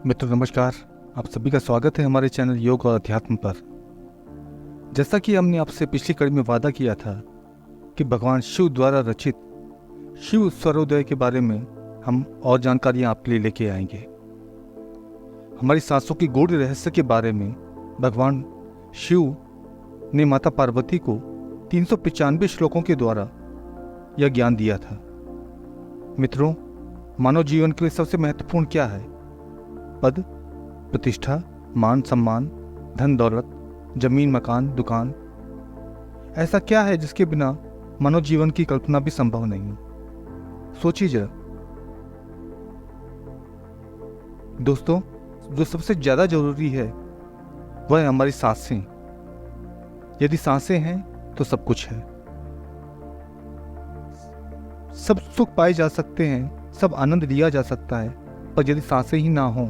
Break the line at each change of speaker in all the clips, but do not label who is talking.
मित्रों नमस्कार। आप सभी का स्वागत है हमारे चैनल योग और अध्यात्म पर। जैसा कि हमने आपसे पिछली कड़ी में वादा किया था कि भगवान शिव द्वारा रचित शिव स्वरोदय के बारे में हम और जानकारियां आपके लिए लेके आएंगे। हमारी सांसों की गूढ़ रहस्य के बारे में भगवान शिव ने माता पार्वती को 395 श्लोकों के द्वारा यह ज्ञान दिया था। मित्रों, मानव जीवन के लिए सबसे महत्वपूर्ण क्या है? पद, प्रतिष्ठा, मान सम्मान, धन दौलत, जमीन मकान दुकान। ऐसा क्या है जिसके बिना मानव जीवन की कल्पना भी संभव नहीं? सोचिए जरा। दोस्तों, जो सबसे ज्यादा जरूरी है वह है हमारी सांसें। यदि सांसें हैं तो सब कुछ है। सब सुख पाए जा सकते हैं, सब आनंद लिया जा सकता है, पर यदि सांसें ही ना हो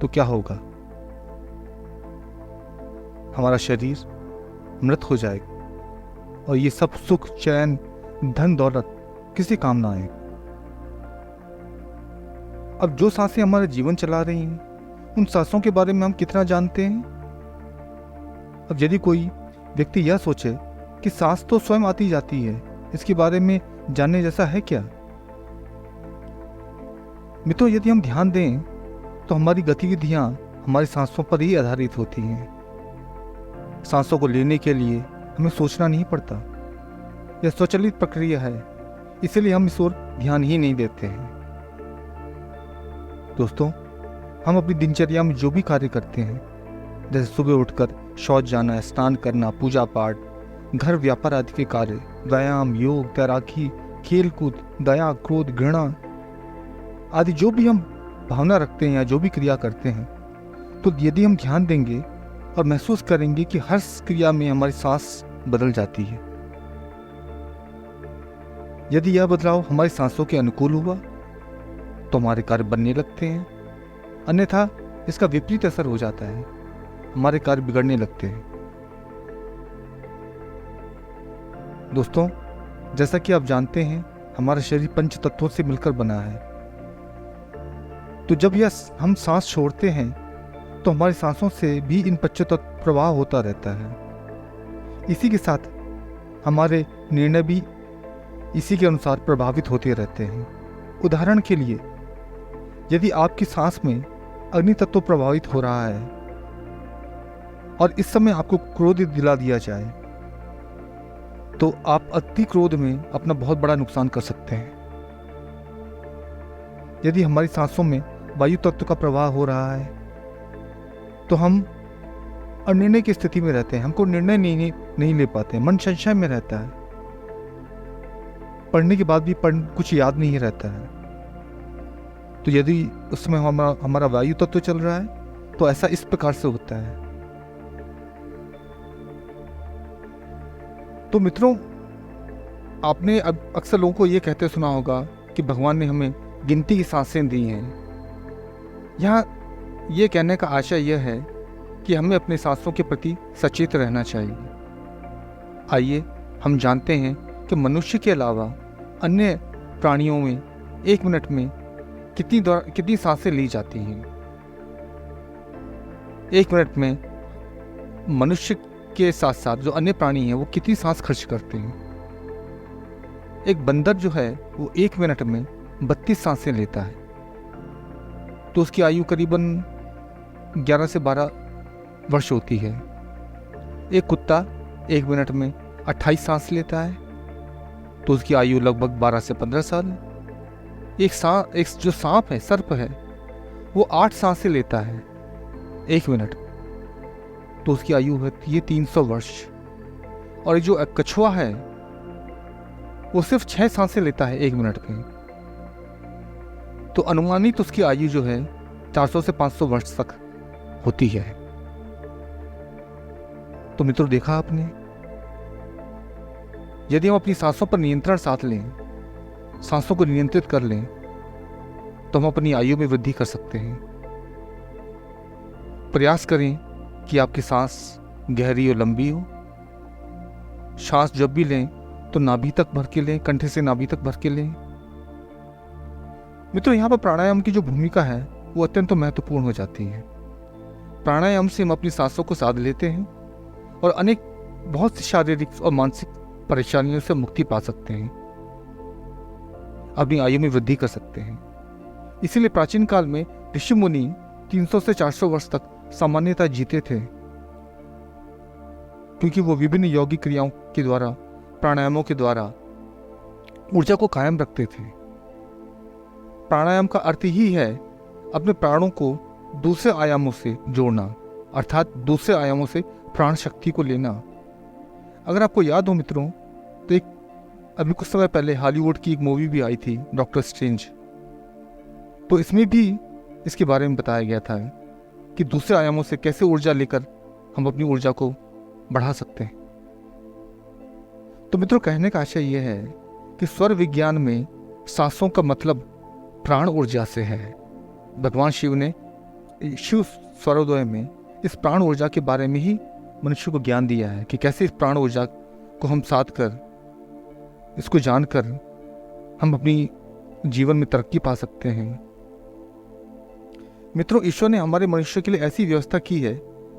तो क्या होगा? हमारा शरीर मृत हो जाएगा और ये सब सुख, चैन, धन दौलत किसी काम ना आएगा। अब जो सांसें हमारा जीवन चला रही हैं, उन सांसों के बारे में हम कितना जानते हैं? अब यदि कोई व्यक्ति यह सोचे कि सांस तो स्वयं आती जाती है, इसके बारे में जानने जैसा है क्या? मित्रों, यदि हम ध्यान दें तो हमारी गतिविधियां हमारी सांसों पर ही आधारित होती हैं। सांसों को लेने के लिए हमें सोचना नहीं पड़ता। यह स्वचालित प्रक्रिया है, इसलिए हम इस ओर ध्यान ही नहीं देते हैं। दोस्तों, हम अपनी दिनचर्या में जो भी कार्य करते हैं, जैसे सुबह उठकर शौच जाना, स्नान करना, पूजा पाठ, घर व्यापार आदि के कार्य, व्यायाम, योग, तैराकी, खेल कूद, दया, क्रोध, घृणा आदि जो भी हम भावना रखते हैं या जो भी क्रिया करते हैं, तो यदि हम ध्यान देंगे और महसूस करेंगे कि हर क्रिया में हमारी सांस बदल जाती है। यदि यह बदलाव हमारी सांसों के अनुकूल हुआ तो हमारे कार्य बनने लगते हैं, अन्यथा इसका विपरीत असर हो जाता है, हमारे कार्य बिगड़ने लगते हैं। दोस्तों, जैसा कि आप जानते हैं, हमारा शरीर पंच तत्वों से मिलकर बना है। तो जब यह हम सांस छोड़ते हैं तो हमारी सांसों से भी इन पंच तत्व प्रवाह होता रहता है। इसी के साथ हमारे निर्णय भी इसी के अनुसार प्रभावित होते रहते हैं। उदाहरण के लिए, यदि आपकी सांस में अग्नि तत्व प्रभावित हो रहा है और इस समय आपको क्रोध दिला दिया जाए तो आप अति क्रोध में अपना बहुत बड़ा नुकसान कर सकते हैं। यदि हमारी सांसों में वायु तत्व का प्रवाह हो रहा है तो हम अनिर्णय की स्थिति में रहते हैं, हमको निर्णय नहीं ले पाते, मन संशय में रहता है, पढ़ने के बाद भी कुछ याद नहीं रहता है। तो यदि उसमें हमारा वायु तत्व चल रहा है तो ऐसा इस प्रकार से होता है। तो मित्रों, आपने अक्सर लोगों को ये कहते सुना होगा कि भगवान ने हमें गिनती की सांसें दी हैं। यहाँ ये कहने का आशय यह है कि हमें अपने सांसों के प्रति सचेत रहना चाहिए। आइए हम जानते हैं कि मनुष्य के अलावा अन्य प्राणियों में 1 मिनट में कितनी सांसें ली जाती हैं। 1 मिनट में मनुष्य के साथ साथ जो अन्य प्राणी हैं वो कितनी सांस खर्च करते हैं। एक बंदर जो है वो 1 मिनट में 32 सांसें लेता है, तो उसकी आयु करीबन 11 से 12 वर्ष होती है। एक कुत्ता 1 मिनट में 28 सांस लेता है, तो उसकी आयु लगभग 12 से 15 साल है। एक जो सांप है, सर्प है, वो 8 सांसें लेता है 1 मिनट, तो उसकी आयु होती है 300 वर्ष। और जो कछुआ है वो सिर्फ 6 सांसें लेता है 1 मिनट में, तो अनुमानित उसकी आयु जो है 400 से 500 वर्ष तक होती है। तो मित्रों, देखा आपने, यदि हम अपनी सांसों पर नियंत्रण साध लें, सांसों को नियंत्रित कर लें, तो हम अपनी आयु में वृद्धि कर सकते हैं। प्रयास करें कि आपकी सांस गहरी और लंबी हो। सांस जब भी लें तो नाभि तक भर के लें, कंठे से नाभि तक भर के लें। मित्रों, यहाँ पर प्राणायाम की जो भूमिका है वो अत्यंत महत्वपूर्ण हो जाती है। प्राणायाम से हम अपनी सांसों को साध लेते हैं और अनेक बहुत सी शारीरिक और मानसिक परेशानियों से मुक्ति पा सकते हैं, अपनी आयु में वृद्धि कर सकते हैं। इसीलिए प्राचीन काल में ऋषि मुनि 300 से 400 वर्ष तक सामान्यतः जीते थे, क्योंकि वो विभिन्न यौगिक क्रियाओं के द्वारा, प्राणायामों के द्वारा ऊर्जा को कायम रखते थे। प्राणायाम का अर्थ ही है अपने प्राणों को दूसरे आयामों से जोड़ना, अर्थात दूसरे आयामों से प्राण शक्ति को लेना। अगर आपको याद हो मित्रों, तो एक अभी कुछ समय पहले हॉलीवुड की एक मूवी भी आई थी, डॉक्टर स्ट्रेंज। तो इसमें भी इसके बारे में बताया गया था कि दूसरे आयामों से कैसे ऊर्जा लेकर हम अपनी ऊर्जा को बढ़ा सकते हैं। तो मित्रों, कहने का आशय यह है कि स्वर विज्ञान में सांसों का मतलब प्राण ऊर्जा से है। भगवान शिव ने शिव स्वरोदय में इस प्राण ऊर्जा के बारे में ही मनुष्य को ज्ञान दिया है कि कैसे इस प्राण ऊर्जा को हम साध कर, इसको जानकर हम अपनी जीवन में तरक्की पा सकते हैं। मित्रों, ईश्वर ने हमारे मनुष्य के लिए ऐसी व्यवस्था की है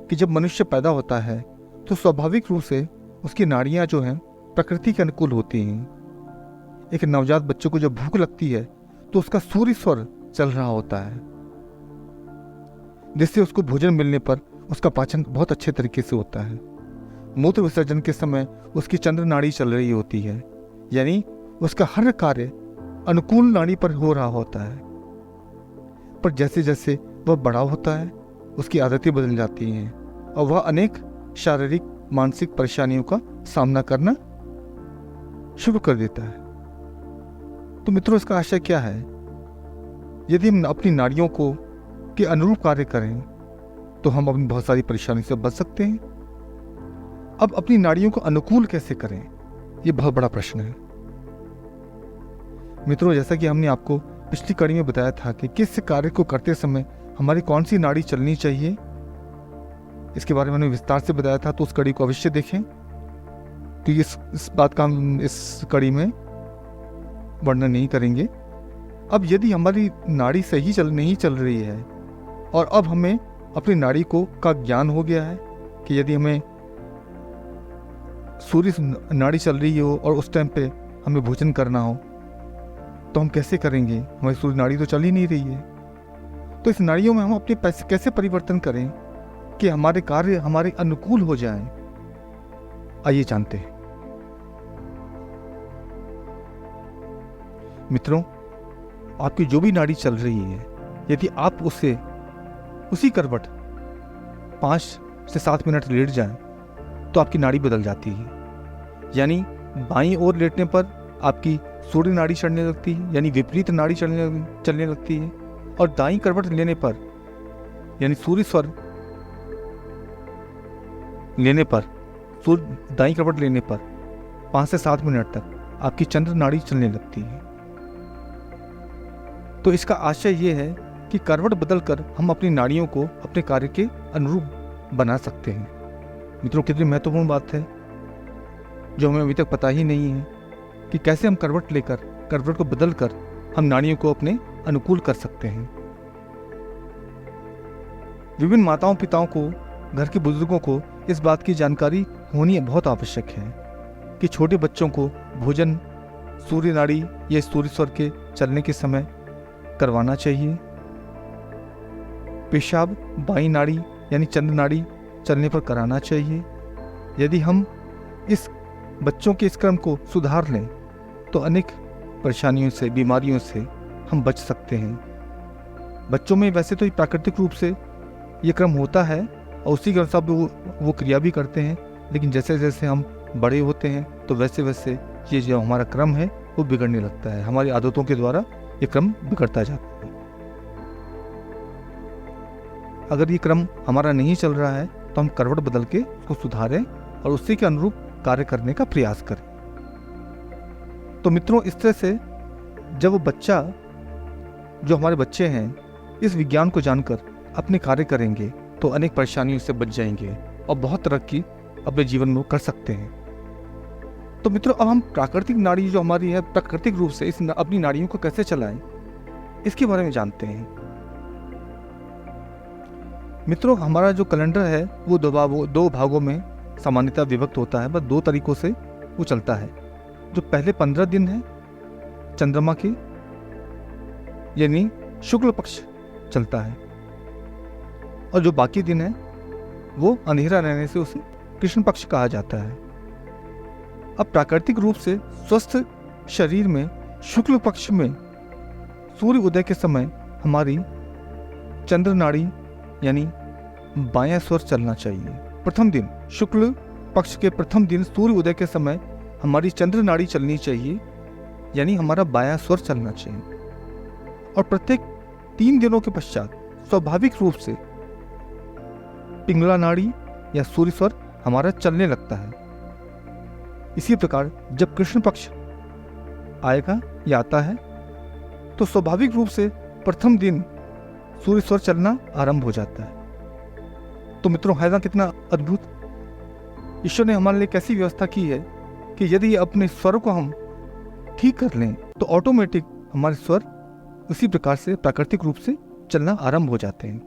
कि जब मनुष्य पैदा होता है तो स्वाभाविक रूप से उसकी नाड़ियां जो हैं प्रकृति के अनुकूल होती हैं। एक नवजात बच्चे को जब भूख लगती है तो उसका सूर्य स्वर चल रहा होता है, जिससे उसको भोजन मिलने पर उसका पाचन बहुत अच्छे तरीके से होता है। मूत्र विसर्जन के समय उसकी चंद्र नाड़ी चल रही होती है, यानी उसका हर कार्य अनुकूल नाड़ी पर हो रहा होता है। पर जैसे जैसे वह बड़ा होता है उसकी आदतें बदल जाती हैं और वह अनेक शारीरिक मानसिक परेशानियों का सामना करना शुरू कर देता है। तो मित्रों, इसका आशय क्या है? यदि हम अपनी नाड़ियों को के अनुरूप कार्य करें तो हम अपनी बहुत सारी परेशानी से बच सकते हैं। अब अपनी नाड़ियों को अनुकूल कैसे करें, यह बहुत बड़ा प्रश्न है। मित्रों, जैसा कि हमने आपको पिछली कड़ी में बताया था कि किस कार्य को करते समय हमारी कौन सी नाड़ी चलनी चाहिए, इसके बारे में मैंने विस्तार से बताया था, तो उस कड़ी को अवश्य देखें, क्योंकि इस बात का हम इस कड़ी में वर्णन नहीं करेंगे। अब यदि हमारी नाड़ी सही नहीं चल रही है और अब हमें अपनी नाड़ी का ज्ञान हो गया है कि यदि हमें सूर्य नाड़ी चल रही हो और उस टाइम पे हमें भोजन करना हो तो हम कैसे करेंगे? हमारी सूर्य नाड़ी तो चल ही नहीं रही है। तो इस नाड़ियों में हम अपने पैसे कैसे परिवर्तन करें कि हमारे कार्य हमारे अनुकूल हो जाएं? आइए जानते हैं। मित्रों, आपकी जो भी नाड़ी चल रही है, यदि आप उसी करवट 5 से 7 मिनट लेट जाएं तो आपकी नाड़ी बदल जाती है। यानी बाईं ओर लेटने पर आपकी सूर्य नाड़ी चढ़ने लगती है, यानी विपरीत नाड़ी चलने लगती है, और दाईं करवट लेने पर, यानी सूर्य स्वर लेने पर, दाईं करवट लेने पर 5 से 7 मिनट तक आपकी चंद्र नाड़ी चलने लगती है। तो इसका आशय यह है कि करवट बदलकर हम अपनी नाड़ियों को अपने कार्य के अनुरूप बना सकते हैं। मित्रों, कितनी महत्वपूर्ण बात है जो हमें अभी तक पता ही नहीं है कि कैसे हम करवट को बदलकर हम नाड़ियों को अपने अनुकूल कर सकते हैं। विभिन्न माताओं पिताओं को, घर के बुजुर्गों को इस बात की जानकारी होनी बहुत आवश्यक है कि छोटे बच्चों को भोजन सूर्य नाड़ी या सूर्य स्वर के चलने के समय करवाना चाहिए। पेशाब बाईं नाड़ी यानी चंद्र नाड़ी चलने पर कराना चाहिए। यदि हम इस बच्चों के इस क्रम को सुधार लें तो अनेक परेशानियों से, बीमारियों से हम बच सकते हैं। बच्चों में वैसे तो प्राकृतिक रूप से ये क्रम होता है और उसी के अनुसार वो क्रिया भी करते हैं, लेकिन जैसे जैसे हम बड़े होते हैं तो वैसे वैसे ये जो हमारा क्रम है वो बिगड़ने लगता है। हमारी आदतों के द्वारा ये क्रम बिगड़ता जाता है। अगर ये क्रम हमारा नहीं चल रहा है तो हम करवट बदल के उसको सुधारें और उसी के अनुरूप कार्य करने का प्रयास करें। तो मित्रों, इस तरह से जब वो बच्चा, जो हमारे बच्चे हैं, इस विज्ञान को जानकर अपने कार्य करेंगे तो अनेक परेशानियों से बच जाएंगे और बहुत तरक्की अपने जीवन में कर सकते हैं। तो मित्रों, अब हम प्राकृतिक नाड़ी जो हमारी है, प्राकृतिक रूप से अपनी नाड़ियों को कैसे चलाएं, इसके बारे में जानते हैं। मित्रों, हमारा जो कैलेंडर है वो दो भागों में सामान्यतः विभक्त होता है, बस 2 तरीकों से वो चलता है। जो पहले 15 दिन है चंद्रमा के, यानी शुक्ल पक्ष चलता है, और जो बाकी दिन है वो अंधेरा रहने से उसे कृष्ण पक्ष कहा जाता है। अब प्राकृतिक रूप से स्वस्थ शरीर में शुक्ल पक्ष में सूर्य उदय के समय हमारी चंद्र नाड़ी यानी बायां स्वर चलना चाहिए। प्रथम दिन शुक्ल पक्ष के प्रथम दिन सूर्य उदय के समय हमारी चंद्र नाड़ी चलनी चाहिए, यानी हमारा बायां स्वर चलना चाहिए। और प्रत्येक 3 दिनों के पश्चात स्वाभाविक रूप से पिंगला नाड़ी या सूर्य स्वर हमारा चलने लगता है। इसी प्रकार जब कृष्ण पक्ष आएगा या आता है तो स्वाभाविक रूप से प्रथम दिन सूर्य स्वर चलना आरंभ हो जाता है। तो मित्रों, है ना कितना अद्भुत। ईश्वर ने हमारे लिए कैसी व्यवस्था की है कि यदि अपने स्वर को हम ठीक कर लें तो ऑटोमेटिक हमारे स्वर उसी प्रकार से प्राकृतिक रूप से चलना आरंभ हो जाते हैं।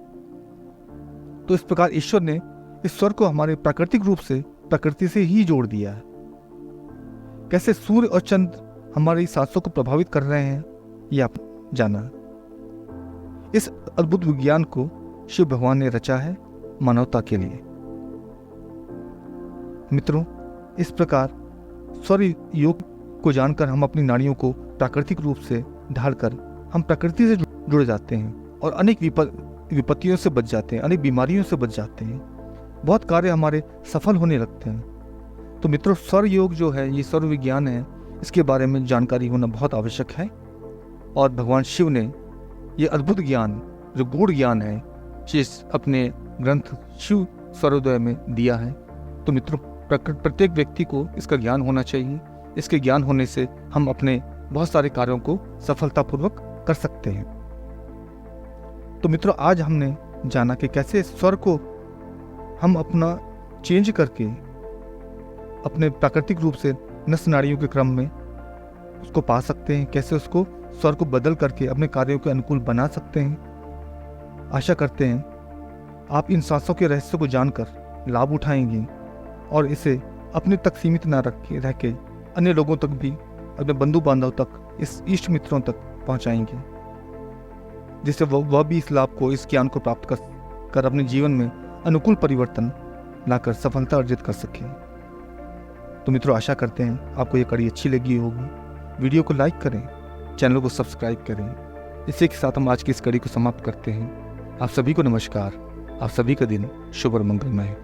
तो इस प्रकार ईश्वर ने इस स्वर को हमारे प्राकृतिक रूप से प्रकृति से ही जोड़ दिया है। कैसे सूर्य और चंद्र हमारी सांसों को प्रभावित कर रहे हैं ये आप जाना। इस अद्भुत विज्ञान को शिव भगवान ने रचा है मानवता के लिए। मित्रों, इस प्रकार स्वर योग को जानकर हम अपनी नाड़ियों को प्राकृतिक रूप से ढालकर हम प्रकृति से जुड़ जाते हैं और अनेक विपत्तियों से बच जाते हैं, अनेक बीमारियों से बच जाते हैं, बहुत कार्य हमारे सफल होने लगते हैं। तो मित्रों, स्वर योग जो है ये स्वर विज्ञान है, इसके बारे में जानकारी होना बहुत आवश्यक है। और भगवान शिव ने ये अद्भुत ज्ञान, जो गूढ़ ज्ञान है, अपने ग्रंथ शिव सर्वोदय में दिया है। तो मित्रों, प्रत्येक व्यक्ति को इसका ज्ञान होना चाहिए। इसके ज्ञान होने से हम अपने बहुत सारे कार्यों को सफलतापूर्वक कर सकते हैं। तो मित्रों, आज हमने जाना कि कैसे स्वर को हम अपना चेंज करके अपने प्राकृतिक रूप से नस नाड़ियों के क्रम में उसको पा सकते हैं, कैसे उसको स्वर को बदल करके अपने कार्यों के अनुकूल बना सकते हैं। आशा करते हैं आप इन सांसों के रहस्य को जानकर लाभ उठाएंगे और इसे अपने तक सीमित न रह के अन्य लोगों तक भी, अपने बंधु बांधव तक, इस इष्ट मित्रों तक पहुंचाएंगे, जिससे वह भी इस लाभ को, इस ज्ञान को प्राप्त कर अपने जीवन में अनुकूल परिवर्तन लाकर सफलता अर्जित कर सके। तो मित्रों, आशा करते हैं आपको ये कड़ी अच्छी लगी होगी। वीडियो को लाइक करें, चैनल को सब्सक्राइब करें। इसी के साथ हम आज की इस कड़ी को समाप्त करते हैं। आप सभी को नमस्कार। आप सभी का दिन शुभ और मंगलमय।